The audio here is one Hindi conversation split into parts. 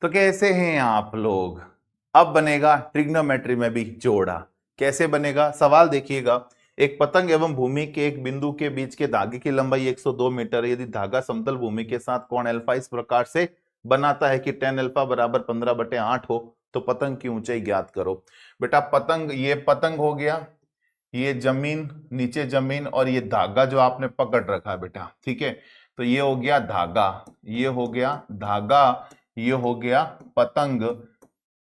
तो कैसे हैं आप लोग? अब बनेगा ट्रिग्नोमेट्री में भी जोड़ा। कैसे बनेगा? सवाल देखिएगा। एक पतंग एवं भूमि के एक बिंदु के बीच के धागे की लंबाई 102 मीटर है। यदि धागा समतल भूमि के साथ कोण अल्फा इस प्रकार से बनाता है कि tan अल्फा बराबर 15/8 हो, तो पतंग की ऊंचाई ज्ञात करो। बेटा पतंग, ये पतंग हो गया, ये जमीन, नीचे जमीन, और ये धागा जो आपने पकड़ रखा है बेटा, ठीक है। तो ये हो गया धागा, ये हो गया धागा, ये हो गया पतंग।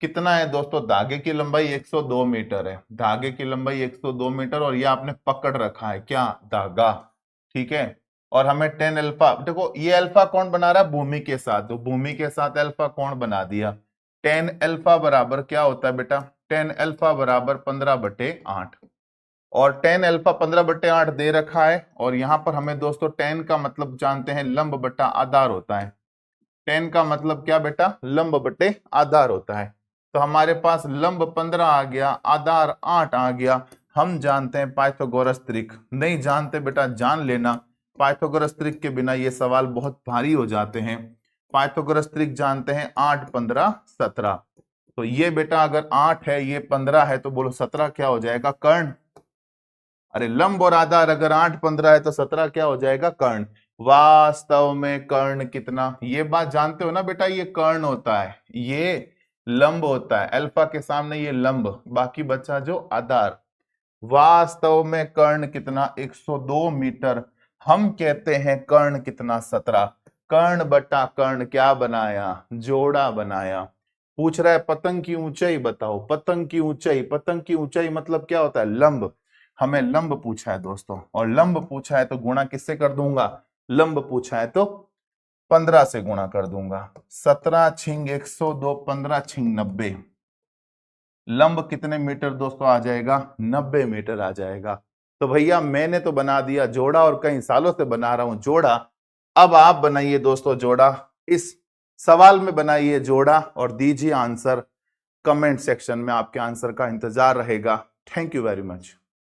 कितना है दोस्तों? धागे की लंबाई 102 मीटर है। धागे की लंबाई 102 मीटर, और ये आपने पकड़ रखा है क्या? धागा, ठीक है। और हमें tan अल्फा, देखो ये अल्फा कौन बना रहा है? भूमि के साथ, तो भूमि के साथ अल्फा कौन बना दिया। tan अल्फा बराबर क्या होता है बेटा? tan अल्फा बराबर 15/8, और tan अल्फा 15/8 दे रखा है। और यहां पर हमें दोस्तों tan का मतलब जानते हैं, लंब बटा आधार होता है। tan का मतलब क्या बेटा? लंब बटे आधार होता है। तो हमारे पास लंब 15 आ गया, आधार 8 आ गया। हम जानते हैं पाइथागोरस त्रिक। नहीं जानते बेटा, जान लेना। पाइथागोरस त्रिक के बिना ये सवाल बहुत भारी हो जाते हैं। पाइथागोरस त्रिक जानते हैं, 8 15 17। तो ये बेटा अगर 8 है, ये 15 है, तो बोलो 17 क्या हो जाएगा? कर्ण। अरे लंब और आधार अगर 8 15 है तो 17 क्या हो जाएगा? कर्ण। वास्तव में कर्ण कितना, ये बात जानते हो ना बेटा? ये कर्ण होता है, ये लंब होता है। अल्फा के सामने ये लंब, बाकी बचा जो आधार। वास्तव में कर्ण कितना? 102 मीटर। हम कहते हैं कर्ण कितना? 17। कर्ण बटा कर्ण क्या बनाया? जोड़ा बनाया। पूछ रहा है पतंग की ऊंचाई बताओ। पतंग की ऊंचाई, पतंग की ऊंचाई मतलब क्या होता है? लंब। हमें लंब पूछा है दोस्तों, और लंब पूछा है तो गुणा किससे कर दूंगा? लंब पूछा है तो 15 से गुणा कर दूंगा। 17 छिंग 102, 15 छिंग 90। लंब कितने मीटर दोस्तों आ जाएगा? 90 मीटर आ जाएगा। तो भैया मैंने तो बना दिया जोड़ा, और कई सालों से बना रहा हूं जोड़ा। अब आप बनाइए दोस्तों जोड़ा। इस सवाल में बनाइए जोड़ा और दीजिए आंसर। कमेंट सेक्शन में आपके आंसर का इंतजार रहेगा। Thank you very much.